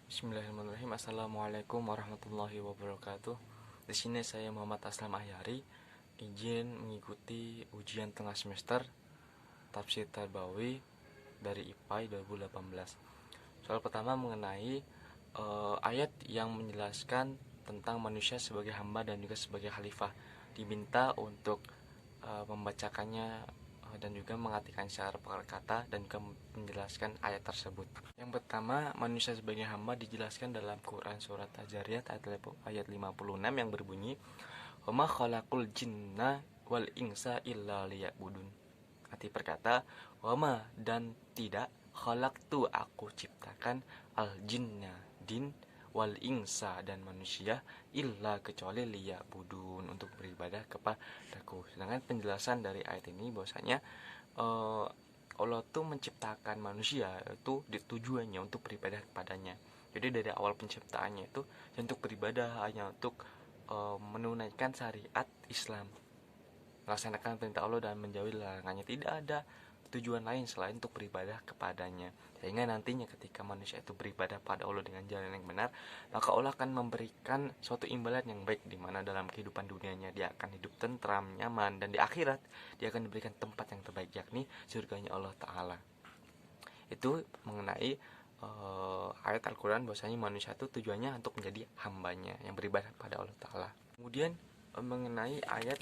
Bismillahirrahmanirrahim. Assalamualaikum warahmatullahi wabarakatuh. Di sini saya Muhammad Aslam Ahyari, izin mengikuti ujian tengah semester Tafsir Tarbawi dari IPAI 2018. Soal pertama mengenai ayat yang menjelaskan tentang manusia sebagai hamba dan juga sebagai khalifah. Diminta untuk membacakannya dan juga mengartikan secara kata dan juga menjelaskan ayat tersebut. Yang pertama, manusia sebagai hamba dijelaskan dalam Quran surat Az-Zariyat ayat 56 yang berbunyi, "Wa ma khalaqul jinna wal insa illa liya'budun." Arti perkata, "Wa ma dan tidak khalaqtu aku ciptakan al jinna jin wal insa dan manusia illa kecuali liya'budun untuk beribadah kepadaku." Sedangkan penjelasan dari ayat ini bahwasanya Allah tuh menciptakan manusia itu tujuannya untuk beribadah kepadanya. Jadi dari awal penciptaannya itu untuk beribadah, hanya untuk menunaikan syariat Islam, melaksanakan perintah Allah dan menjauhi larangannya. Tidak ada tujuan lain selain untuk beribadah kepadanya. Sehingga nantinya ketika manusia itu beribadah pada Allah dengan jalan yang benar, maka Allah akan memberikan suatu imbalan yang baik, di mana dalam kehidupan dunianya dia akan hidup tentram, nyaman, dan di akhirat dia akan diberikan tempat yang terbaik, yakni surganya Allah Ta'ala. Itu mengenai ayat Al-Quran bahwasanya manusia itu tujuannya untuk menjadi hambanya yang beribadah pada Allah Ta'ala. Kemudian mengenai ayat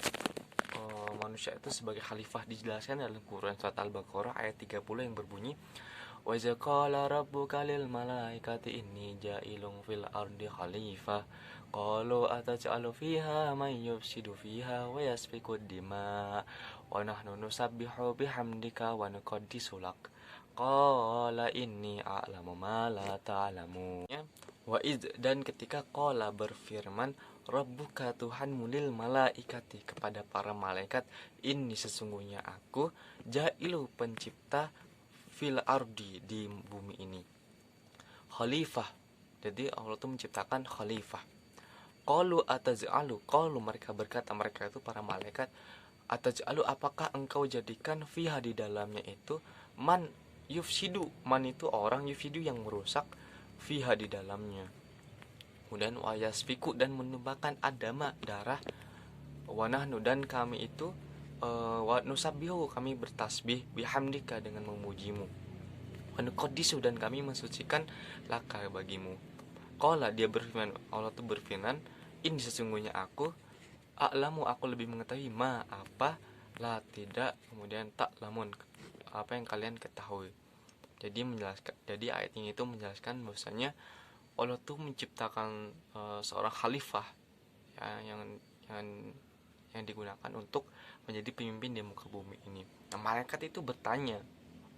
manusia itu sebagai khalifah dijelaskan dalam Quran surat Al-Baqarah ayat 30 yang berbunyi, "Wa iza qala rabbuka lil malaikati inni ja'ilun fil ardi khalifah qalu ataj'alu fiha man yufsidu fiha wa yasfiku dima wa nahnu nusabbihu bihamdika wa nuqaddisu lak qala inni a'lamu ma la ta'lamun." Wa id dan ketika qala berfirman Rabbuka Tuhanmu lil malaikati kepada para malaikat, ini sesungguhnya aku jailu pencipta fil ardi di bumi ini, khalifah. Jadi Allah itu menciptakan khalifah. Qalu ataz'alu, qalu mereka berkata, mereka itu para malaikat, ataz'alu apakah engkau jadikan fiha di dalamnya itu man yufsidu, man itu orang, yufsidu yang merusak, fiha di dalamnya. Kemudian wayasfiku dan menumpahkan adama darah, wanahnu dan kami itu nusabbihu kami bertasbih bihamdika dengan memujimu, wanuqaddisu dan kami mensucikan laka bagimu. Qala dia berfirman, Allah itu berfirman, ini sesungguhnya aku a'lamu aku lebih mengetahui ma apa la tidak kemudian tak lamun apa yang kalian ketahui. Jadi ayat ini itu menjelaskan bahwasanya Allah tuh menciptakan seorang khalifah ya, yang yang digunakan untuk menjadi pemimpin di muka bumi ini. Nah, malaikat itu bertanya,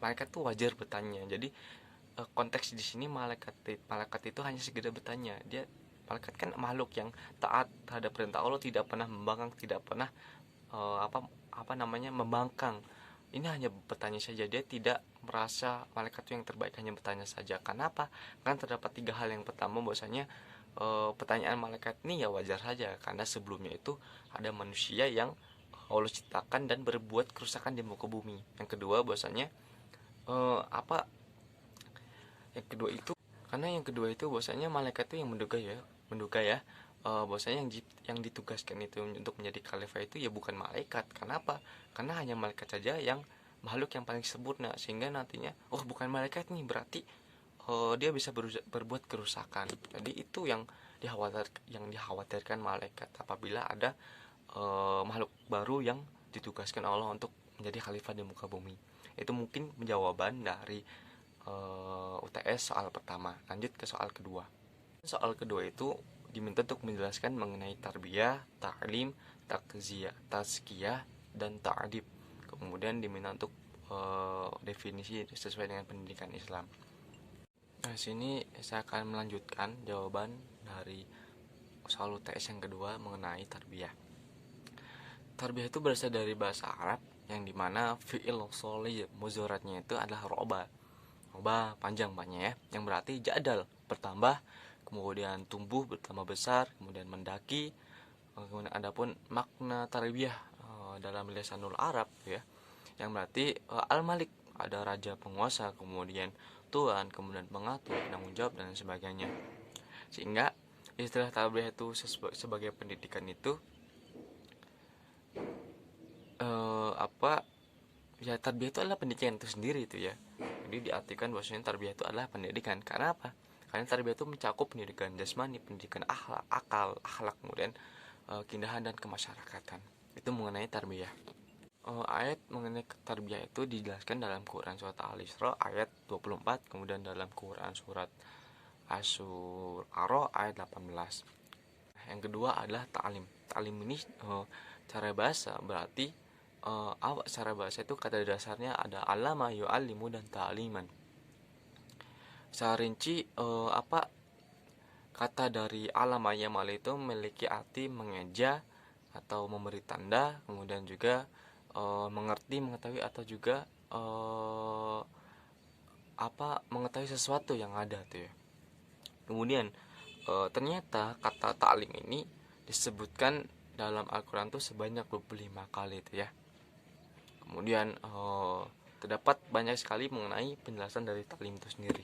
malaikat tuh wajar bertanya. Jadi konteks di sini malaikat itu hanya sekedar bertanya. Malaikat kan makhluk yang taat terhadap perintah Allah, tidak pernah membangkang, tidak pernah apa namanya membangkang. Ini hanya bertanya saja, dia tidak merasa malaikat itu yang terbaik, hanya bertanya saja. Kenapa? Kan terdapat 3 hal. Yang pertama bahwasanya pertanyaan malaikat ini ya wajar saja, karena sebelumnya itu ada manusia yang Allah ciptakan dan berbuat kerusakan di muka bumi. Yang kedua bahwasanya apa yang kedua itu bahwasanya malaikat itu yang menduga ya bahwasanya yang ditugaskan itu untuk menjadi khalifah itu ya bukan malaikat. Kenapa? Karena hanya malaikat saja yang makhluk yang paling sempurna, sehingga nantinya bukan malaikat nih berarti dia bisa berbuat kerusakan. Jadi itu yang dikhawatirkan malaikat apabila ada makhluk baru yang ditugaskan Allah untuk menjadi khalifah di muka bumi. Itu mungkin jawaban dari UTS soal pertama. Lanjut ke soal kedua. Soal kedua itu diminta untuk menjelaskan mengenai tarbiyah, ta'lim, takziyah, tazkiyah, dan ta'adib. Kemudian diminta untuk definisi sesuai dengan pendidikan Islam. Nah, sini saya akan melanjutkan jawaban dari soal UTS yang kedua mengenai tarbiyah. Tarbiyah itu berasal dari bahasa Arab yang dimana fi'il sholih muzaratnya itu adalah roba. Roba panjang banyak ya, yang berarti jadal, bertambah, kemudian tumbuh, bertambah besar, kemudian mendaki. Kemudian adapun makna tarbiyah dalam lisanul Arab ya, yang berarti al-malik, ada raja penguasa, kemudian persatuan, kemudian mengatur, penanggung jawab dan sebagainya. Sehingga istilah tarbiyah itu sebagai pendidikan itu apa ya, tarbiyah itu adalah pendidikan itu sendiri itu ya. Jadi diartikan bahwasanya tarbiyah itu adalah pendidikan. Karena apa? Karena tarbiyah itu mencakup pendidikan jasmani, pendidikan akhlak, akhlak, kemudian keindahan dan kemasyarakatan. Itu mengenai tarbiyah. Ayat mengenai tarbiyah itu dijelaskan dalam Quran surat Al-Isra ayat 24, kemudian dalam Quran surat Asy-Syu'ara ayat 18. Yang kedua adalah ta'lim. Ta'lim ini cara bahasa, berarti cara bahasa itu kata dasarnya ada alama, yu'allimu, dan ta'liman. Secara rinci kata dari alama yamal itu memiliki arti mengeja atau memberi tanda, kemudian juga mengerti, mengetahui, atau juga mengetahui sesuatu yang ada tuh ya. Kemudian ternyata kata ta'lim ini disebutkan dalam Al-Quran tuh sebanyak 25 kali itu ya. Kemudian terdapat banyak sekali mengenai penjelasan dari ta'lim itu sendiri.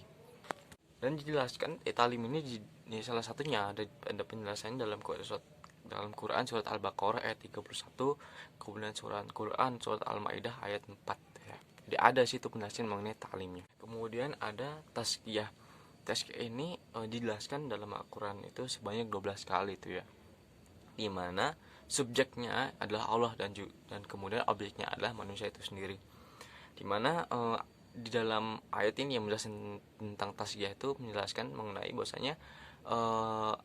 Dan dijelaskan ta'lim ini salah satunya ada penjelasannya dalam Quran surat Al-Baqarah ayat 31, kemudian Quran surat Al-Maidah ayat 4 ya. Jadi ada situ penjelasan mengenai ta'limnya. Kemudian ada tazkiyah. Tazkiyah ini dijelaskan dalam Al-Quran itu sebanyak 12 kali itu ya. Di mana subjeknya adalah Allah dan kemudian objeknya adalah manusia itu sendiri. Di mana di dalam ayat ini yang menjelaskan tentang tazkiyah itu menjelaskan mengenai bahwasanya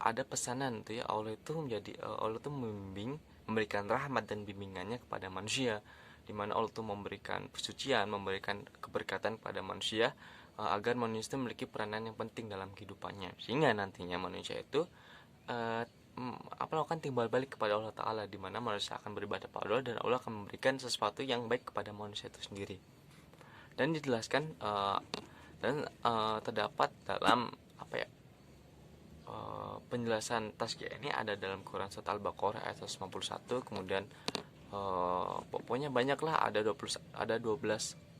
ada pesanan tuh ya, Allah itu membimbing, memberikan rahmat dan bimbingannya kepada manusia, di mana Allah itu memberikan persucian, memberikan keberkatan kepada manusia agar manusia itu memiliki peranan yang penting dalam kehidupannya, sehingga nantinya manusia itu akan timbal balik kepada Allah Ta'ala, di mana manusia akan beribadah kepada Allah dan Allah akan memberikan sesuatu yang baik kepada manusia itu sendiri. Dan dijelaskan terdapat dalam penjelasan tazkiyah ini ada dalam Quran surat Al-Baqarah ayat 151, kemudian pokoknya banyaklah, ada 12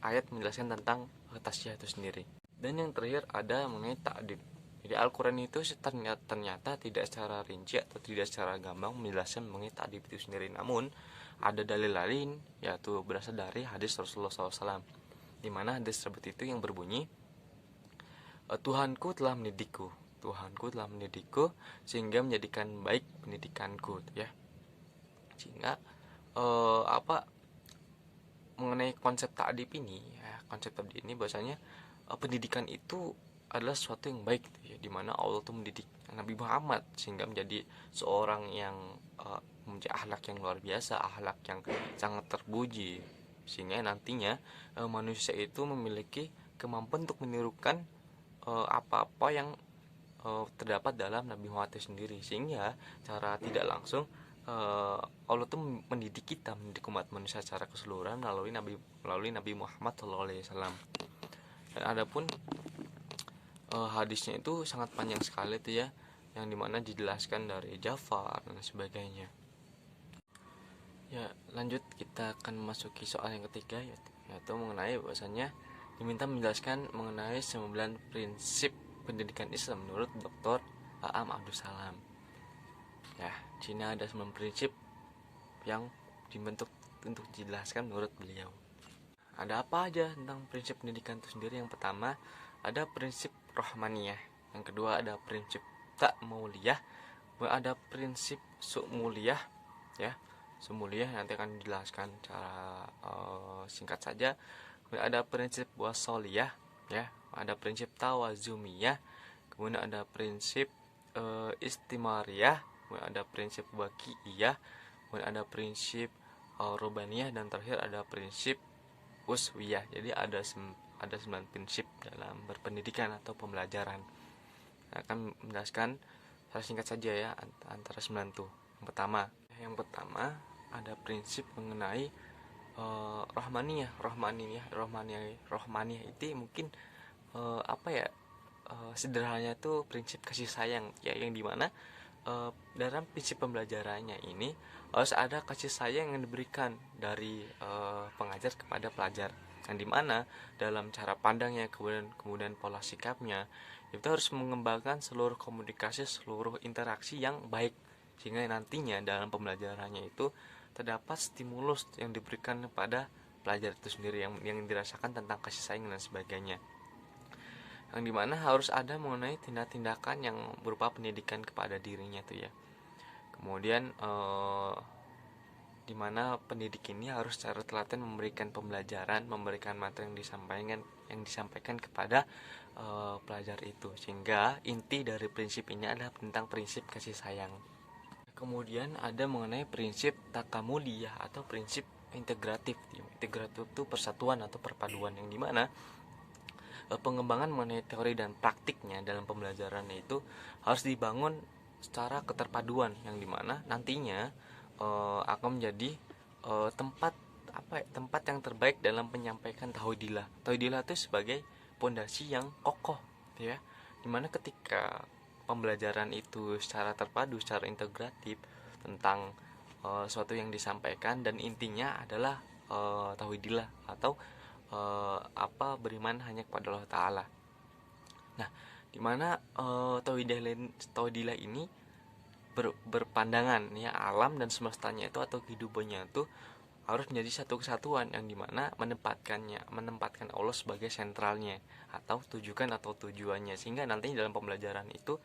ayat menjelaskan tentang tazkiyah itu sendiri. Dan yang terakhir ada mengenai ta'dib. Jadi Al-Quran itu ternyata tidak secara rinci atau tidak secara gamblang menjelaskan mengenai ta'dib itu sendiri, namun ada dalil lain, yaitu berasal dari hadis Rasulullah SAW, di mana hadis tersebut itu yang berbunyi, Tuhanku telah mendidikku sehingga menjadikan baik pendidikanku ya. Sehingga mengenai konsep ta'dib ini ya, bahwasanya pendidikan itu adalah sesuatu yang baik gitu ya, di mana Allah tuh mendidik Nabi Muhammad sehingga menjadi seorang yang memiliki akhlak yang luar biasa, akhlak yang sangat terpuji, sehingga nantinya manusia itu memiliki kemampuan untuk menirukan apa-apa yang terdapat dalam Nabi Muhammad itu sendiri, sehingga secara tidak langsung Allah tuh mendidik umat manusia secara keseluruhan melalui Nabi Muhammad SAW. Dan adapun hadisnya itu sangat panjang sekali itu ya, yang dimana dijelaskan dari Jafar dan sebagainya. Ya, lanjut kita akan memasuki soal yang ketiga, yaitu mengenai bahwasanya diminta menjelaskan mengenai 9 prinsip pendidikan Islam menurut Dr. Aam Abdul Salam. Ya, di sini ada 9 prinsip yang dibentuk untuk dijelaskan menurut beliau. Ada apa aja tentang prinsip pendidikan itu sendiri? Yang pertama ada prinsip rohmaniyah, yang kedua ada prinsip ta'muliyah, ada prinsip su'muliyah ya. Su'muliyah nanti akan dijelaskan secara singkat saja. Kemudian ada prinsip wasoliyah ya, ada prinsip tawazumiyah, kemudian ada prinsip istimariyah, kemudian ada prinsip waqi'iyah, kemudian ada prinsip rubaniyah, dan terakhir ada prinsip uswiyah. Jadi ada 9 prinsip dalam berpendidikan atau pembelajaran. Saya akan menjelaskan secara singkat saja ya antara 9 itu. Yang pertama ada prinsip mengenai rohmaniyah itu mungkin sederhananya itu prinsip kasih sayang ya, yang dimana dalam prinsip pembelajarannya ini harus ada kasih sayang yang diberikan dari pengajar kepada pelajar. yang dimana dalam cara pandangnya kemudian pola sikapnya itu harus mengembangkan seluruh komunikasi, seluruh interaksi yang baik, sehingga nantinya dalam pembelajarannya itu terdapat stimulus yang diberikan kepada pelajar itu sendiri, yang dirasakan tentang kasih sayang dan sebagainya, yang dimana harus ada mengenai tindak-tindakan yang berupa pendidikan kepada dirinya tuh ya. Kemudian dimana pendidik ini harus secara telaten memberikan pembelajaran, memberikan materi yang disampaikan kepada pelajar itu, sehingga inti dari prinsip ini adalah tentang prinsip kasih sayang. Kemudian ada mengenai prinsip takamuliyah atau prinsip integratif. Integratif itu persatuan atau perpaduan, yang dimana pengembangan mengenai teori dan praktiknya dalam pembelajaran itu harus dibangun secara keterpaduan, yang dimana nantinya akan menjadi tempat tempat yang terbaik dalam menyampaikan tauhidillah. Tauhidillah itu sebagai pondasi yang kokoh, ya. Dimana ketika pembelajaran itu secara terpadu, secara integratif tentang suatu yang disampaikan dan intinya adalah tauhidillah atau beriman hanya kepada Allah Ta'ala. Nah, dimana tauhidillah ini berpandangan ya, alam dan semestanya itu atau kehidupannya itu harus menjadi satu kesatuan, yang dimana menempatkan Allah sebagai sentralnya atau tujuannya, sehingga nantinya dalam pembelajaran itu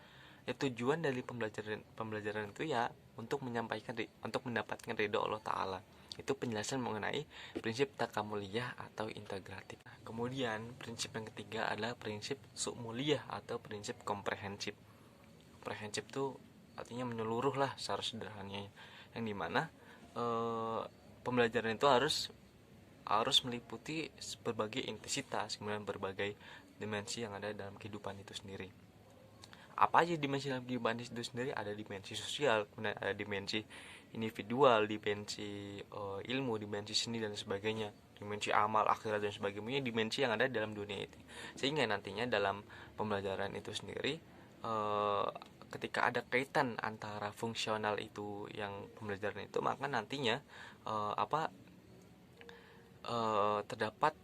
ya, tujuan dari pembelajaran itu ya untuk mendapatkan ridho Allah Ta'ala. Itu penjelasan mengenai prinsip takamuliyah atau integratif. Kemudian prinsip yang ketiga adalah prinsip su'muliyah atau prinsip komprehensif. Komprehensif itu artinya menyeluruh lah secara sederhananya, yang dimana pembelajaran itu harus meliputi berbagai intensitas, kemudian berbagai dimensi yang ada dalam kehidupan itu sendiri. Apa aja dimensi dalam kehidupan itu sendiri? Ada dimensi sosial, kemudian ada dimensi individual, dimensi ilmu, dimensi seni dan sebagainya, dimensi amal, akhirat dan sebagainya, dimensi yang ada dalam dunia itu. Sehingga nantinya dalam pembelajaran itu sendiri ketika ada kaitan antara fungsional itu yang pembelajaran itu, maka nantinya terdapat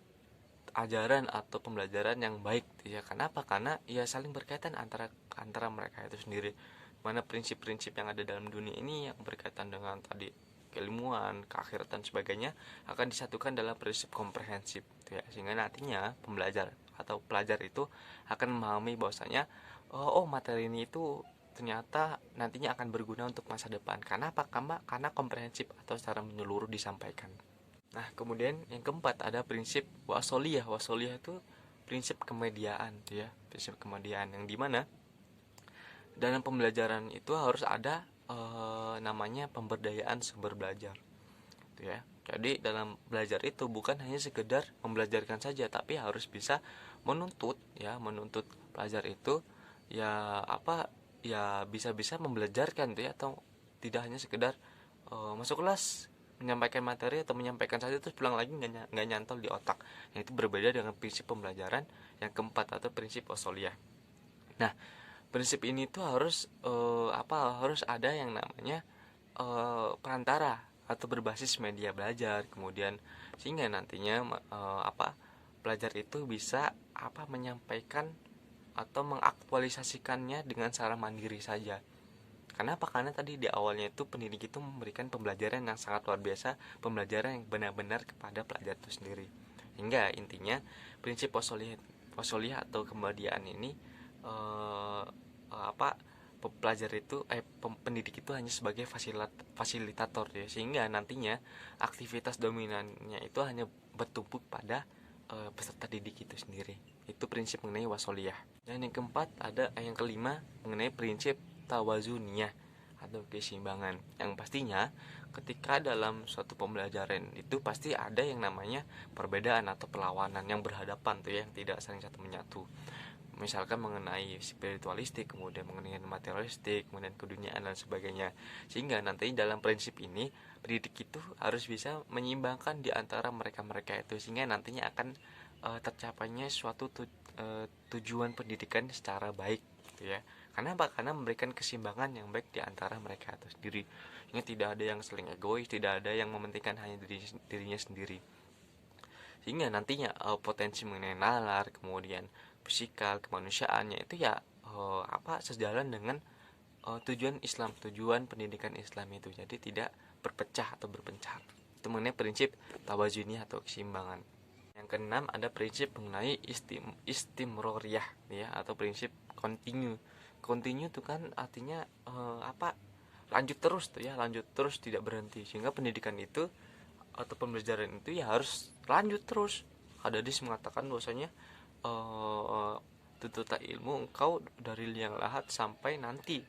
ajaran atau pembelajaran yang baik ya. Kenapa? Karena ya saling berkaitan antara mereka itu sendiri. Mana prinsip-prinsip yang ada dalam dunia ini yang berkaitan dengan tadi keilmuan, keakhiratan sebagainya akan disatukan dalam prinsip komprehensif ya, sehingga nantinya pembelajar atau pelajar itu akan memahami bahwasanya materi ini itu ternyata nantinya akan berguna untuk masa depan. Kenapa? Karena komprehensif atau secara menyeluruh disampaikan. Nah, kemudian yang keempat ada prinsip wasoliyah. Wasoliyah itu prinsip kemediaan ya, prinsip kemediaan, yang dimana dalam pembelajaran itu harus ada namanya pemberdayaan sumber belajar gitu ya. Jadi dalam belajar itu bukan hanya sekedar membelajarkan saja, tapi harus bisa menuntut pelajar itu ya bisa membelajarkan tuh ya, atau tidak hanya sekedar masuk kelas menyampaikan materi atau menyampaikan saja terus pulang lagi nggak nyantol di otak. Yang itu berbeda dengan prinsip pembelajaran yang keempat atau prinsip wasoliyah. Nah, prinsip ini tuh harus harus ada yang namanya perantara atau berbasis media belajar, kemudian sehingga nantinya pelajar itu bisa menyampaikan atau mengaktualisasikannya dengan cara mandiri saja. Kenapa? Karena tadi di awalnya itu pendidik itu memberikan pembelajaran yang sangat luar biasa, pembelajaran yang benar-benar kepada pelajar itu sendiri. Hingga intinya prinsip wasoliyah atau kemediaan ini pendidik itu hanya sebagai fasilitator ya, sehingga nantinya aktivitas dominannya itu hanya bertumpu pada peserta didik itu sendiri. Itu prinsip mengenai wasoliyah. Dan yang kelima mengenai prinsip tawazuniyah atau keseimbangan, yang pastinya ketika dalam suatu pembelajaran itu pasti ada yang namanya perbedaan atau perlawanan yang berhadapan tuh ya, yang tidak saling satu menyatu. Misalkan mengenai spiritualistik, kemudian mengenai materialistik, kemudian keduniaan dan sebagainya. Sehingga nanti dalam prinsip ini pendidik itu harus bisa menyeimbangkan di antara mereka itu, sehingga nantinya akan tercapainya suatu tujuan pendidikan secara baik gitu ya. Kenapa? Karena memberikan keseimbangan yang baik di antara mereka itu sendiri. Ini tidak ada yang saling egois, tidak ada yang mementingkan hanya dirinya sendiri. sehingga nantinya potensi mengenai nalar, kemudian fisikal, kemanusiaannya itu ya sejalan dengan tujuan Islam, tujuan pendidikan Islam itu, jadi tidak berpecah atau berpencar. Itu mengenai prinsip tawazuniyah atau keseimbangan. Yang keenam ada prinsip mengenai istimroriyah ya, atau prinsip continue. Continue itu kan artinya lanjut terus tuh ya, lanjut terus tidak berhenti, sehingga pendidikan itu atau pembelajaran itu ya harus lanjut terus. Hadis mengatakan bahwasanya tuntutlah ilmu engkau dari liang lahat sampai nanti.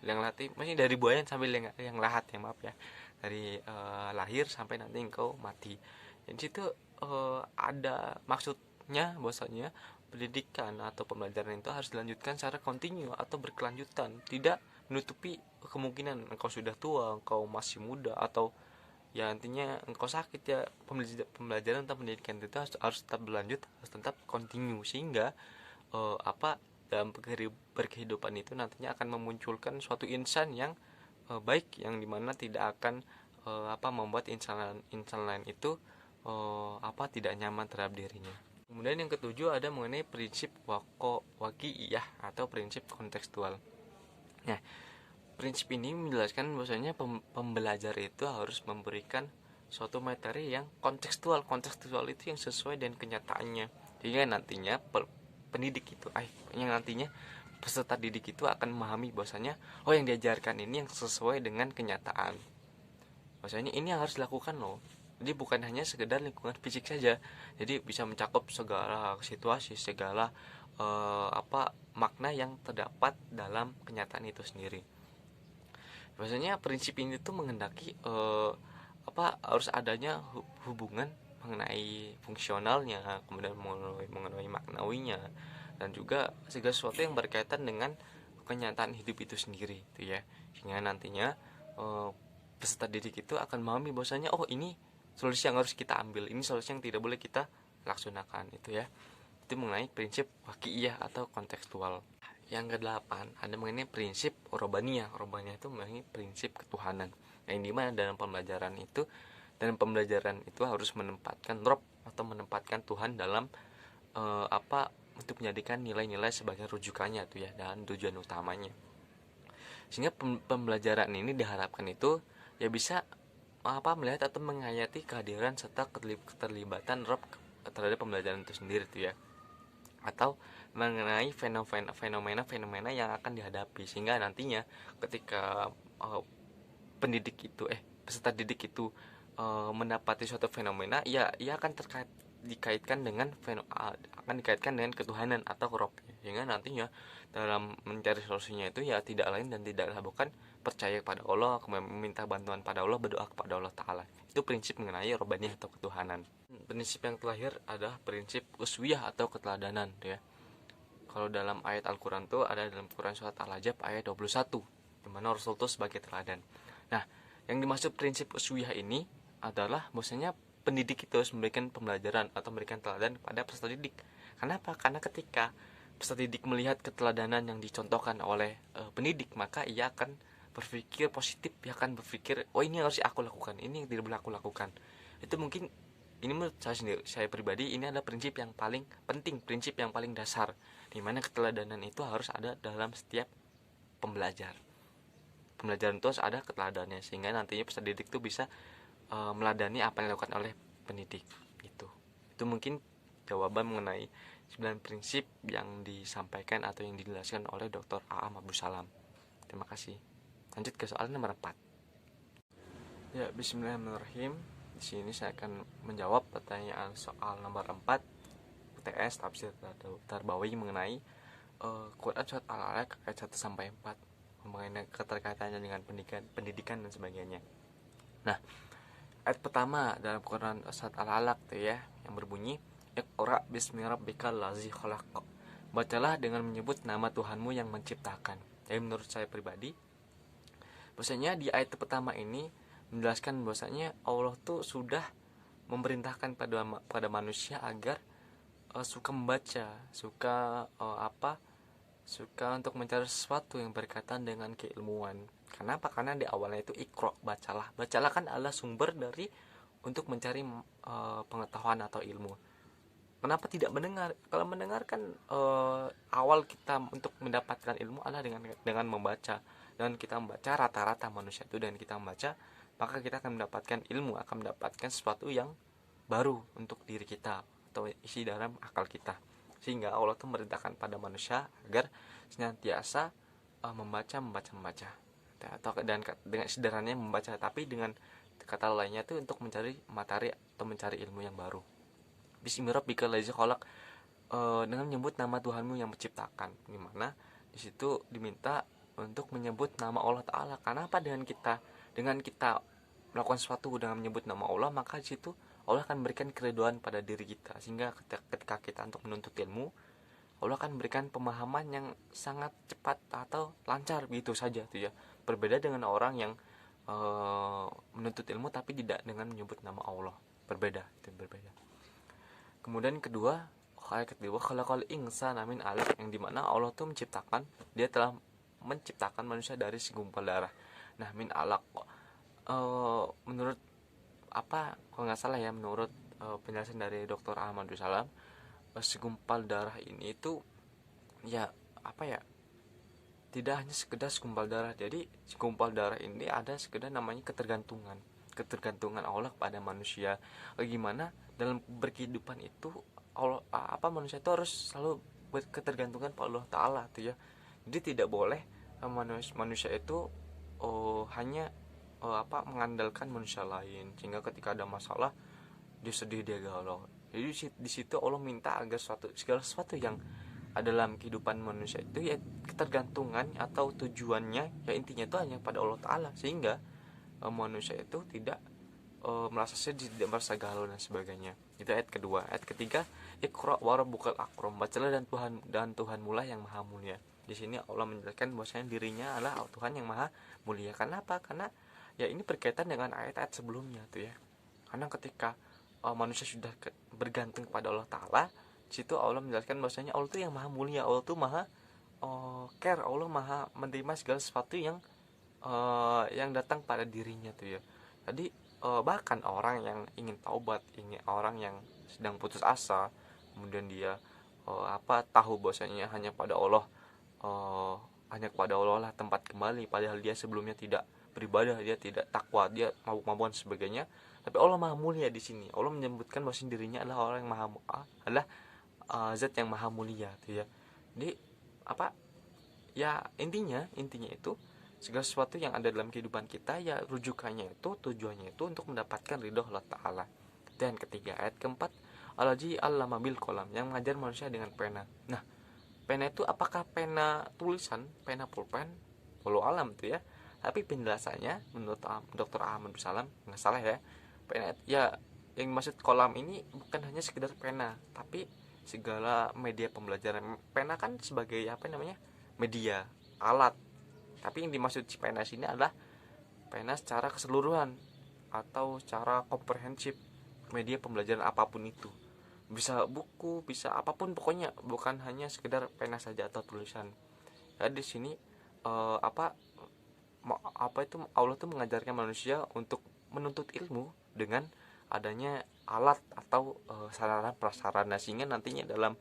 Liang lahat maksudnya dari buayan sampai liang lahat ya, maaf ya, dari lahir sampai nanti engkau mati. Jadi situ ada maksudnya bahwasanya pendidikan atau pembelajaran itu harus dilanjutkan secara kontinu atau berkelanjutan, tidak menutupi kemungkinan engkau sudah tua, engkau masih muda, atau ya intinya engkau sakit ya. Pembelajaran tentang pendidikan itu harus tetap berlanjut, harus tetap kontinu, sehingga dalam berkehidupan itu nantinya akan memunculkan suatu insan yang baik, yang dimana tidak akan membuat insan lain itu tidak nyaman terhadap dirinya. Kemudian yang ketujuh ada mengenai prinsip waqi'iyah atau prinsip kontekstual. Nah, prinsip ini menjelaskan bahwasanya pembelajar itu harus memberikan suatu materi yang kontekstual. Kontekstual itu yang sesuai dengan kenyataannya. Sehingga nantinya pendidik itu yang nantinya peserta didik itu akan memahami bahwasanya yang diajarkan ini yang sesuai dengan kenyataan. Bahwasanya ini yang harus dilakukan loh. Jadi bukan hanya sekedar lingkungan fisik saja. Jadi bisa mencakup segala situasi, segala makna yang terdapat dalam kenyataan itu sendiri. Biasanya prinsip ini tuh menghendaki harus adanya hubungan mengenai fungsionalnya, kemudian mengenai maknawinya, dan juga segala sesuatu yang berkaitan dengan kenyataan hidup itu sendiri itu ya. Sehingga nantinya peserta didik itu akan memahami bahwasanya ini solusi yang harus kita ambil, ini solusi yang tidak boleh kita laksanakan itu ya. Itu mengenai prinsip waqi'iyah atau kontekstual. Yang ke-8 ada mengenai prinsip robaniyah. Robaniyah itu mengenai prinsip ketuhanan, yang dimana dalam pembelajaran itu harus menempatkan Rob atau menempatkan Tuhan dalam untuk menjadikan nilai-nilai sebagai rujukannya tuh ya, dan tujuan utamanya. Sehingga pembelajaran ini diharapkan itu ya bisa melihat atau menghayati kehadiran serta keterlibatan Rob terhadap pembelajaran itu sendiri tuh ya, atau mengenai fenomena yang akan dihadapi, sehingga nantinya ketika peserta didik itu mendapati suatu fenomena, ia akan dikaitkan dengan ketuhanan atau Rob, sehingga nantinya dalam mencari solusinya itu ya tidak lain dan tidaklah bukan percaya kepada Allah, kemudian meminta bantuan pada Allah, berdoa kepada Allah Ta'ala. Itu prinsip mengenai robaniyah atau ketuhanan. Prinsip yang terakhir adalah prinsip uswiyah atau keteladanan ya. Kalau dalam ayat Al-Quran itu ada dalam Quran surat Al-Ahzab ayat 21, di mana Rasul itu sebagai teladan. Nah, yang dimaksud prinsip uswiyah ini adalah maksudnya pendidik itu harus memberikan pembelajaran atau memberikan teladan kepada peserta didik. Kenapa? Karena ketika peserta didik melihat keteladanan yang dicontohkan oleh pendidik, maka ia akan berpikir positif, ia akan berpikir ini harus aku lakukan, ini tidak boleh aku lakukan. Itu mungkin ini menurut saya sendiri, saya pribadi, ini adalah prinsip yang paling penting, prinsip yang paling dasar, di mana keteladanan itu harus ada dalam setiap pembelajar. Pembelajaran itu harus ada keteladanannya, sehingga nantinya peserta didik itu bisa meladani apa yang dilakukan oleh pendidik. Itu mungkin jawaban mengenai 9 prinsip yang disampaikan atau yang dijelaskan oleh Dr. Aam Abdul Salam. Terima kasih. Lanjut ke soal nomor 4. Ya, bismillahirrahmanirrahim. Di sini saya akan menjawab pertanyaan soal nomor 4 UTS tafsir Tarbawi mengenai Quran surat Al-Alaq ayat 1 sampai 4, mengenai keterkaitannya dengan pendidikan dan sebagainya. Nah, ayat pertama dalam Quran surat Al-Alaq tuh ya, yang berbunyi Iqra bismi rabbikal ladzi khalaq. Bacalah dengan menyebut nama Tuhanmu yang menciptakan. Jadi menurut saya pribadi, bahwasanya di ayat pertama ini menjelaskan bahwasanya Allah tuh sudah memerintahkan pada manusia agar suka membaca, suka untuk mencari sesuatu yang berkaitan dengan keilmuan. Kenapa? Karena di awalnya itu Iqra, bacalah. Bacalah kan adalah sumber dari untuk mencari pengetahuan atau ilmu. Kenapa tidak mendengar? Kalau mendengar kan awal kita untuk mendapatkan ilmu adalah dengan membaca. Dan kita membaca, rata-rata manusia itu, dan kita membaca, maka kita akan mendapatkan ilmu, akan mendapatkan sesuatu yang baru untuk diri kita atau isi dalam akal kita. Sehingga Allah itu merintahkan pada manusia agar senantiasa membaca. Atau dan dengan sederhananya membaca, tapi dengan kata lainnya itu untuk mencari materi atau mencari ilmu yang baru. Bismillahirrahmanirrahim khalaq, dengan menyebut nama Tuhanmu yang menciptakan. Dimana di situ diminta untuk menyebut nama Allah Ta'ala. Karena apa? Dengan kita melakukan sesuatu dengan menyebut nama Allah, maka di situ Allah akan memberikan keridhaan pada diri kita. Sehingga ketika kita untuk menuntut ilmu, Allah akan memberikan pemahaman yang sangat cepat atau lancar begitu saja tuh ya. Berbeda dengan orang yang menuntut ilmu tapi tidak dengan menyebut nama Allah. Berbeda. Kemudian ayat kedua, khalaqal insana min 'alaq, yang dimana Allah tuh menciptakan, dia telah menciptakan manusia dari segumpal darah. Nah, min 'alaq, menurut kalau nggak salah ya, menurut penjelasan dari Dr. Ahmad Salam, segumpal darah ini itu ya tidak hanya sekedar segumpal darah. Jadi segumpal darah ini ada sekedar namanya ketergantungan Allah pada manusia. Bagaimana dalam berkehidupan itu manusia itu harus selalu berketergantungan pada Allah Ta'ala tuh ya. Jadi tidak boleh manusia itu hanya mengandalkan manusia lain, sehingga ketika ada masalah dia sedih, dia galau. Jadi di situ Allah minta agar segala sesuatu yang ada dalam kehidupan manusia itu ya ketergantungan atau tujuannya ya intinya itu hanya pada Allah Ta'ala, sehingga manusia itu tidak merasa sedih, tidak merasa galau dan sebagainya. Itu ayat kedua. Ayat ketiga, Iqra wa rabbukal akram, bacalah dan Tuhanmu lah yang maha mulia. Di sini Allah menjelaskan bahwasanya dirinya adalah Tuhan yang maha mulia. Kenapa? Karena ya ini berkaitan dengan ayat-ayat sebelumnya tuh ya. Karena ketika manusia sudah bergantung kepada Allah Ta'ala, situ Allah menjelaskan bahwasanya Allah itu yang maha mulia, Allah itu maha care, Allah maha menerima segala sesuatu yang datang pada dirinya tuh ya. Jadi bahkan orang yang ingin taubat, orang yang sedang putus asa, kemudian dia tahu bahwasanya hanya kepada Allah lah tempat kembali, padahal dia sebelumnya tidak beribadah, dia tidak takwa, dia mabuk-mabukan sebagainya. Tapi Allah maha mulia di sini. Allah menyebutkan bahwa dirinya adalah orang yang adalah zat yang maha mulia tuh ya. Jadi intinya itu segala sesuatu yang ada dalam kehidupan kita ya rujukannya itu, tujuannya itu untuk mendapatkan ridho Allah Ta'ala. Dan ketiga, ayat keempat, Allazi 'allama bil qalam, yang mengajar manusia dengan pena. Nah, pena itu apakah pena tulisan, pena pulpen, walau alam tuh ya. Tapi penjelasannya menurut Dr. Ahmad Salam, nggak salah ya, pena ya yang dimaksud kolam ini bukan hanya sekedar pena, tapi segala media pembelajaran. Pena kan sebagai media, alat. Tapi yang dimaksud si pena sini adalah pena secara keseluruhan atau secara komprehensif, media pembelajaran apapun itu. Bisa buku, bisa apapun, pokoknya bukan hanya sekedar pena saja atau tulisan. Ya, di sini Allah tuh mengajarkan manusia untuk menuntut ilmu dengan adanya alat atau sarana prasarana, sehingga nantinya dalam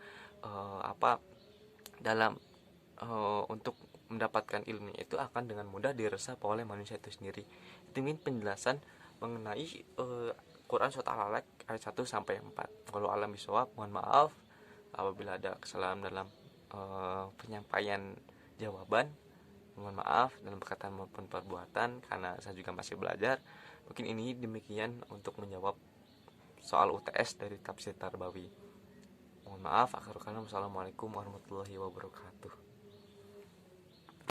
untuk mendapatkan ilmu itu akan dengan mudah diresap oleh manusia itu sendiri. Itu penjelasan mengenai Quran surat Al-Alaq ayat 1 sampai 4. Kalau alam bisawab, mohon maaf apabila ada kesalahan dalam penyampaian jawaban. Mohon maaf dalam perkataan maupun perbuatan, karena saya juga masih belajar. Mungkin ini demikian untuk menjawab soal UTS dari Tafsir Tarbawi. Mohon maaf, akhirul kalam. Assalamualaikum warahmatullahi wabarakatuh.